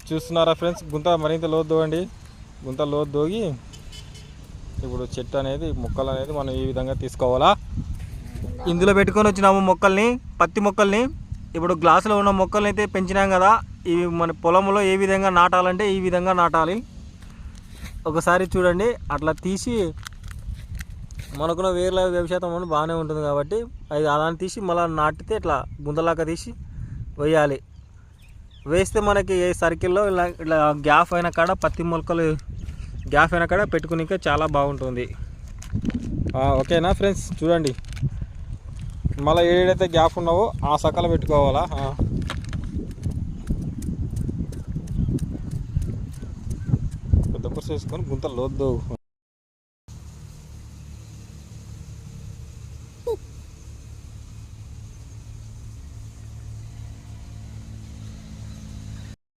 చూస్తున్నారా ఫ్రెండ్స్, గుంత మరింత లోతు దోవండి. గుంత లోతు దోగి ఇప్పుడు చెట్టు అనేది మొక్కలు అనేది మనం ఈ విధంగా తీసుకోవాలా. ఇందులో పెట్టుకొని వచ్చినాము మొక్కల్ని, పత్తి మొక్కల్ని. ఇప్పుడు గ్లాసులో ఉన్న మొక్కల్ని అయితే పెంచినాం కదా, ఇవి మన పొలంలో ఏ విధంగా నాటాలంటే ఈ విధంగా నాటాలి. ఒకసారి చూడండి, అట్లా తీసి మనకున్న వేర్ల వ్యవసాయం బాగానే ఉంటుంది కాబట్టి అది అలానే తీసి మళ్ళీ నాటితే ఇట్లా గుంతలాగా తీసి వేయాలి. వేస్తే మనకి ఏ సర్కిల్లో ఇలా గ్యాప్ అయిన కాడ పత్తి మొక్కలు గ్యాప్ అయిన కాడ పెట్టుకునికే చాలా బాగుంటుంది. ఓకేనా ఫ్రెండ్స్, చూడండి మళ్ళీ ఏదైతే గ్యాప్ ఉన్నావో ఆ సకాల పెట్టుకోవాలా. పెద్ద పురుషు వేసుకొని గుంత లోద్దు.